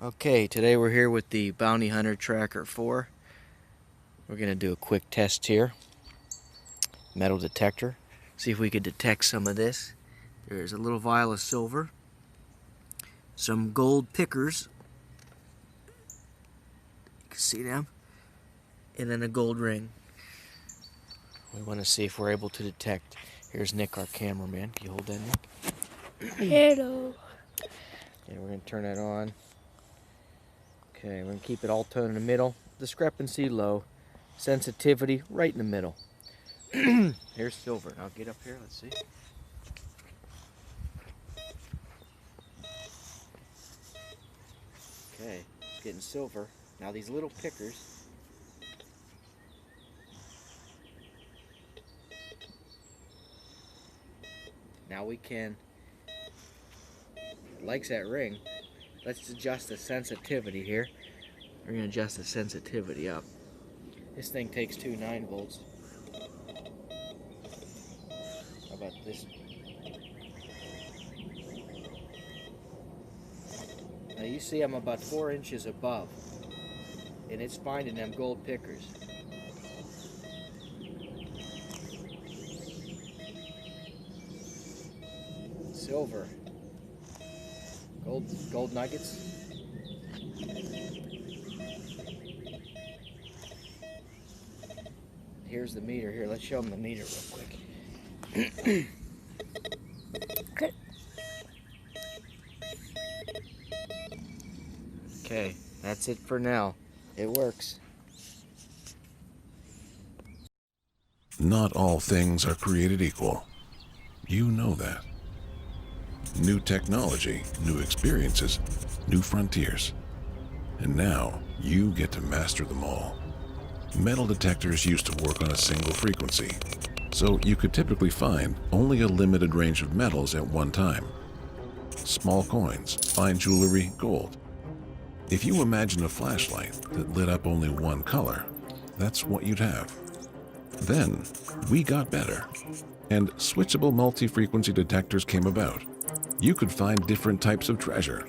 Okay, today we're here with the Bounty Hunter Tracker 4. We're going to do a quick test here. Metal detector. See if we can detect some of this. There's a little vial of silver. Some gold pickers. You can see them. And then a gold ring. We want to see if we're able to detect. Here's Nick, our cameraman. Can you hold that, Nick? Hello. Okay, we're going to turn that on. Okay, we're going to keep it all tone in the middle. Discrepancy low. Sensitivity right in the middle. Here's silver. I'll get up here. Let's see. Okay, it's getting silver. Now these little pickers. Now we can, likes that ring. Let's adjust the sensitivity here. We're going to adjust the sensitivity up. This thing takes two 9 volts. How about this? Now you see I'm about 4 inches above, and it's finding them gold pickers. Silver. Gold nuggets. Here's the meter here. Let's show them the meter real quick. Okay. Okay, that's it for now. It works. Not all things are created equal. You know that. New technology, new experiences, new frontiers. And now you get to master them all. Metal detectors used to work on a single frequency, so you could typically find only a limited range of metals at one time. Small coins, fine jewelry, gold. If you imagine a flashlight that lit up only one color, that's what you'd have. Then, we got better, and switchable multi-frequency detectors came about. You could find different types of treasure,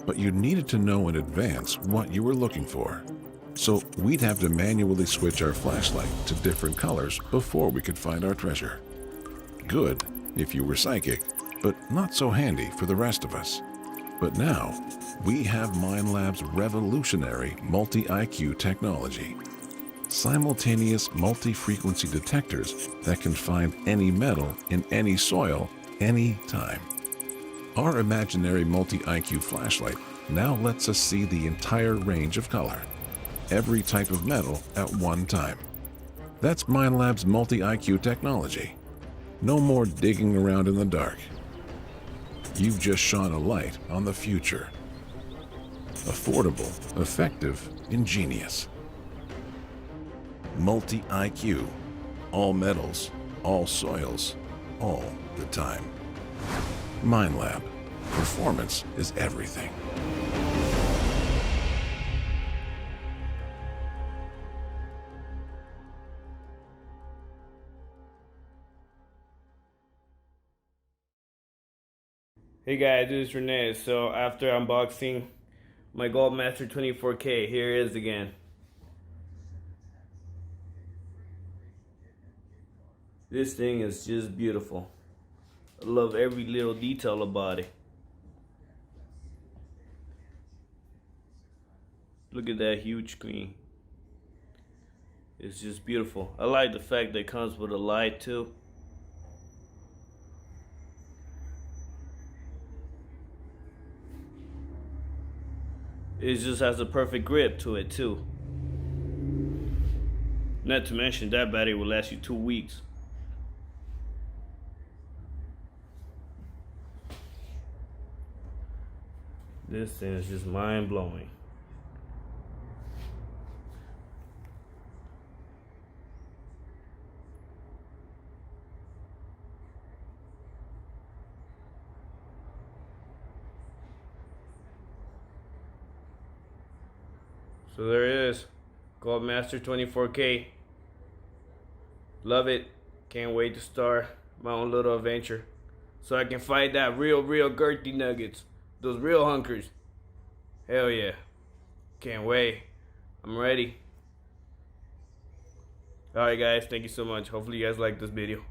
but you needed to know in advance what you were looking for. So we'd have to manually switch our flashlight to different colors before we could find our treasure. Good if you were psychic, but not so handy for the rest of us. But now, we have MindLab's revolutionary multi-IQ technology. Simultaneous multi-frequency detectors that can find any metal in any soil, any time. Our imaginary multi-IQ flashlight now lets us see the entire range of color, every type of metal at one time. That's MindLab's multi-IQ technology. No more digging around in the dark. You've just shone a light on the future. Affordable, effective, ingenious. Multi-IQ. All metals, all soils, all the time. MindLab. Performance is everything. Hey guys, this is Renee. So after unboxing my Goldmaster 24K, here it is again. This thing is just beautiful. I love every little detail about it. Look at that huge screen. It's just beautiful. I like the fact that it comes with a light too. It just has a perfect grip to it too. Not to mention that battery will last you 2 weeks. This thing is just mind-blowing. So there it is. Goldmaster 24K. Love it. Can't wait to start my own little adventure. So I can find that real girthy nuggets. Those real hunkers. Hell yeah. Can't wait. I'm ready. Alright guys, thank you so much. Hopefully you guys like this video.